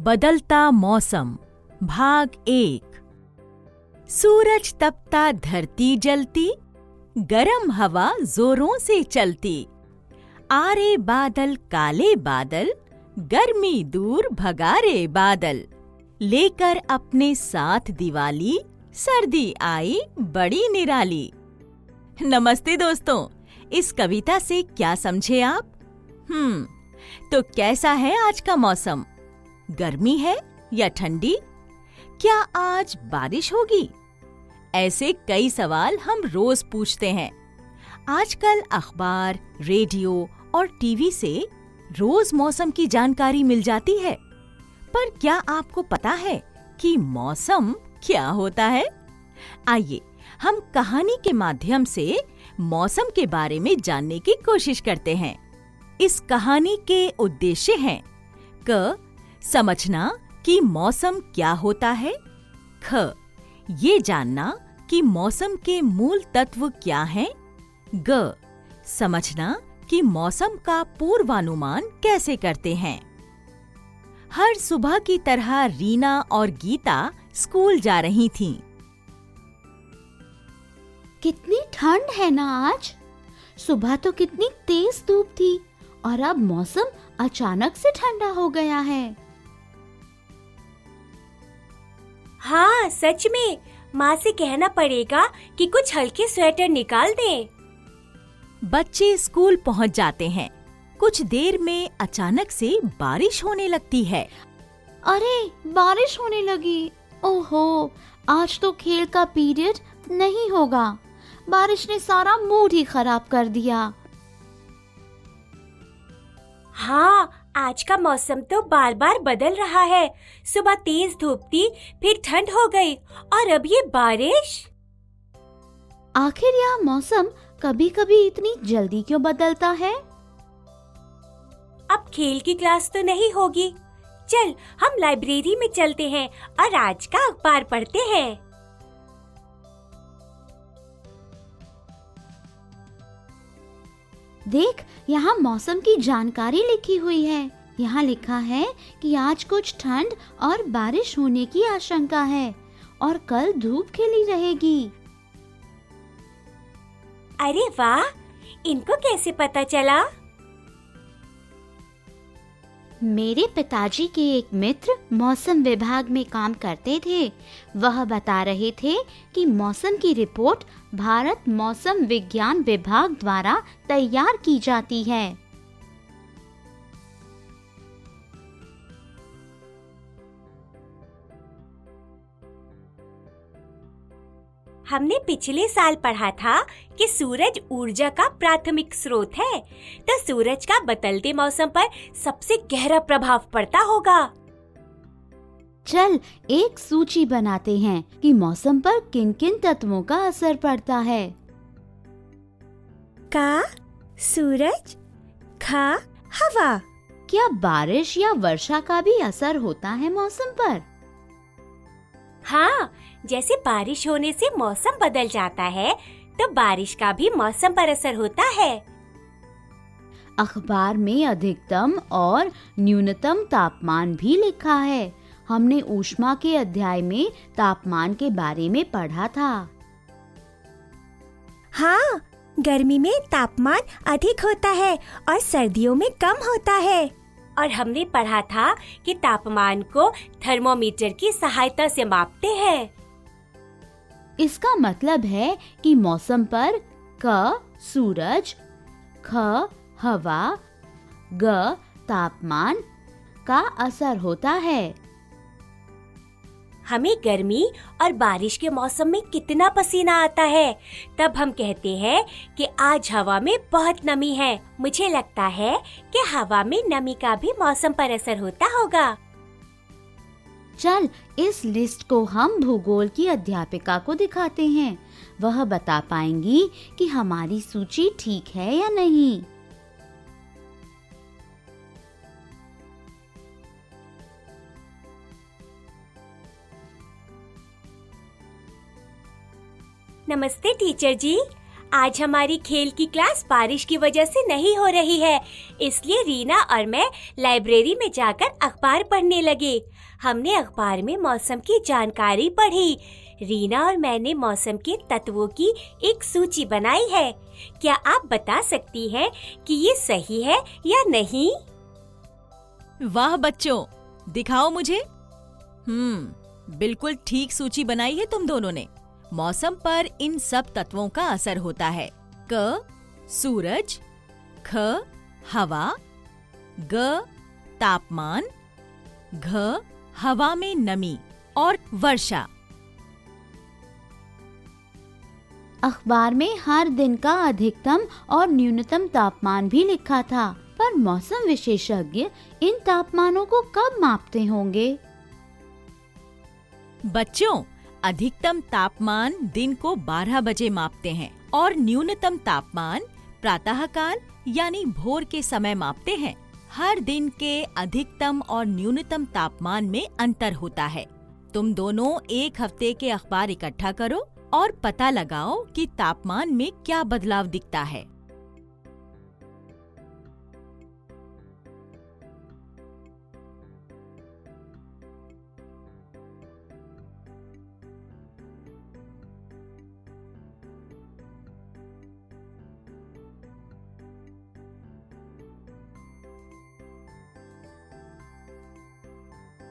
बदलता मौसम भाग 1। सूरज तपता धरती जलती, गरम हवा जोरों से चलती। आरे बादल काले बादल, गर्मी दूर भगा रे बादल। लेकर अपने साथ दिवाली, सर्दी आई बड़ी निराली। नमस्ते दोस्तों, इस कविता से क्या समझे आप? तो कैसा है आज का मौसम? गर्मी है या ठंडी? क्या आज बारिश होगी? ऐसे कई सवाल हम रोज पूछते हैं। आजकल अखबार, रेडियो और टीवी से रोज मौसम की जानकारी मिल जाती है। पर क्या आपको पता है कि मौसम क्या होता है? आइए हम कहानी के माध्यम से मौसम के बारे में जानने की कोशिश करते हैं। इस कहानी के उद्देश्य हैं क. समझना कि मौसम क्या होता है। ख. ये जानना कि मौसम के मूल तत्व क्या हैं। ग. समझना कि मौसम का पूर्वानुमान कैसे करते हैं। हर सुबह की तरह रीना और गीता स्कूल जा रही थीं। कितनी ठंड है ना आज। सुबह तो कितनी तेज धूप थी और अब मौसम अचानक से ठंडा हो गया है। हाँ, सच में माँ से कहना पड़ेगा कि कुछ हल्के स्वेटर निकाल दें। बच्चे स्कूल पहुंच जाते हैं। कुछ देर में अचानक से बारिश होने लगती है। अरे, बारिश होने लगी। ओहो, आज तो खेल का पीरियड नहीं होगा। बारिश ने सारा मूड ही खराब कर दिया। हाँ, आज का मौसम तो बार बार बदल रहा है। सुबह तेज धूप थी, फिर ठंड हो गई और अब ये बारिश। आखिर यह मौसम कभी-कभी इतनी जल्दी क्यों बदलता है? अब खेल की क्लास तो नहीं होगी। चल, हम लाइब्रेरी में चलते हैं और आज का अखबार पढ़ते हैं। देख, यहाँ मौसम की जानकारी लिखी हुई है। यहाँ लिखा है कि आज कुछ ठंड और बारिश होने की आशंका है और कल धूप खिली रहेगी। अरे वाह, इनको कैसे पता चला? मेरे पिताजी के एक मित्र मौसम विभाग में काम करते थे। वह बता रहे थे कि मौसम की रिपोर्ट भारत मौसम विज्ञान विभाग द्वारा तैयार की जाती है। हमने पिछले साल पढ़ा था कि सूरज ऊर्जा का प्राथमिक स्रोत है, तो सूरज का बदलते मौसम पर सबसे गहरा प्रभाव पड़ता होगा। चल, एक सूची बनाते हैं कि मौसम पर किन-किन तत्वों का असर पड़ता है। का, सूरज, खा, हवा। क्या बारिश या वर्षा का भी असर होता है मौसम पर? हाँ, जैसे बारिश होने से मौसम बदल जाता है, तो बारिश का भी मौसम पर असर होता है। अखबार में अधिकतम और न्यूनतम तापमान भी लिखा है। हमने ऊष्मा के अध्याय में तापमान के बारे में पढ़ा था। हाँ, गर्मी में तापमान अधिक होता है और सर्दियों में कम होता है। और हमने पढ़ा था कि तापमान को थर्मोमीटर की सहायता से मापते हैं। इसका मतलब है कि मौसम पर क सूरज, ख हवा, ग तापमान का असर होता है। हमें गर्मी और बारिश के मौसम में कितना पसीना आता है, तब हम कहते हैं कि आज हवा में बहुत नमी है। मुझे लगता है कि हवा में नमी का भी मौसम पर असर होता होगा। चल, इस लिस्ट को हम भूगोल की अध्यापिका को दिखाते हैं। वह बता पाएंगी कि हमारी सूची ठीक है या नहीं। नमस्ते टीचर जी, आज हमारी खेल की क्लास बारिश की वजह से नहीं हो रही है, इसलिए रीना और मैं लाइब्रेरी में जाकर अखबार पढ़ने लगे। हमने अखबार में मौसम की जानकारी पढ़ी। रीना और मैंने मौसम के तत्वों की एक सूची बनाई है। क्या आप बता सकती हैं कि ये सही है या नहीं? वाह बच्चों, दिखाओ मुझे। बिल्कुल ठीक सूची बनाई है तुम दोनों ने। मौसम पर इन सब तत्वों का असर होता है। क सूरज, ख हवा, ग तापमान, घ हवा में नमी और वर्षा। अखबार में हर दिन का अधिकतम और न्यूनतम तापमान भी लिखा था, पर मौसम विशेषज्ञ इन तापमानों को कब मापते होंगे? बच्चों, अधिकतम तापमान दिन को 12 बजे मापते हैं और न्यूनतम तापमान प्रातःकाल यानी भोर के समय मापते हैं। हर दिन के अधिकतम और न्यूनतम तापमान में अंतर होता है। तुम दोनों एक हफ्ते के अखबार इकट्ठा करो और पता लगाओ कि तापमान में क्या बदलाव दिखता है।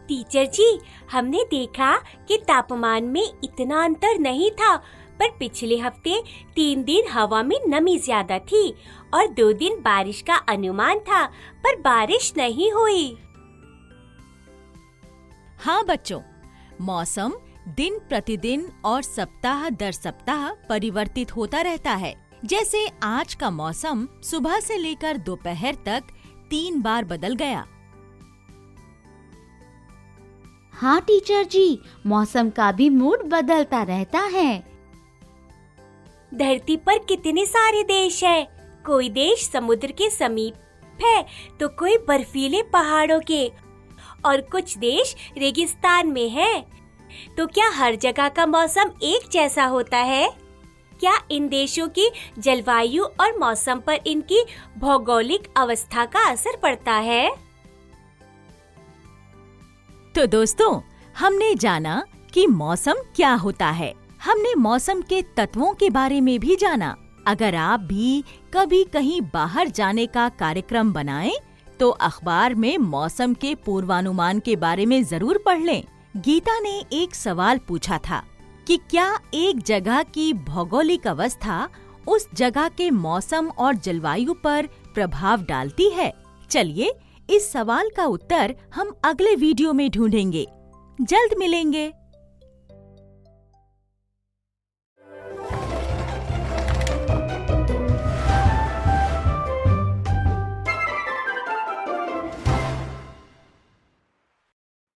टीचर जी, हमने देखा कि तापमान में इतना अंतर नहीं था, पर पिछले हफ्ते 3 दिन हवा में नमी ज्यादा थी और 2 दिन बारिश का अनुमान था, पर बारिश नहीं हुई। हाँ बच्चों, मौसम दिन प्रतिदिन और सप्ताह दर सप्ताह परिवर्तित होता रहता है। जैसे आज का मौसम सुबह से लेकर दोपहर तक 3 बार बदल गया। हाँ टीचर जी, मौसम का भी मूड बदलता रहता है। धरती पर कितने सारे देश हैं। कोई देश समुद्र के समीप है तो कोई बर्फीले पहाड़ों के, और कुछ देश रेगिस्तान में है। तो क्या हर जगह का मौसम एक जैसा होता है? क्या इन देशों की जलवायु और मौसम पर इनकी भौगोलिक अवस्था का असर पड़ता है? तो दोस्तों, हमने जाना कि मौसम क्या होता है। हमने मौसम के तत्वों के बारे में भी जाना। अगर आप भी कभी कहीं बाहर जाने का कार्यक्रम बनाएं, तो अखबार में मौसम के पूर्वानुमान के बारे में जरूर पढ़ लें। गीता ने एक सवाल पूछा था कि क्या एक जगह की भौगोलिक अवस्था उस जगह के मौसम और जलवायु पर प्रभाव डालती है? चलिए, इस सवाल का उत्तर हम अगले वीडियो में ढूंढेंगे। जल्द मिलेंगे।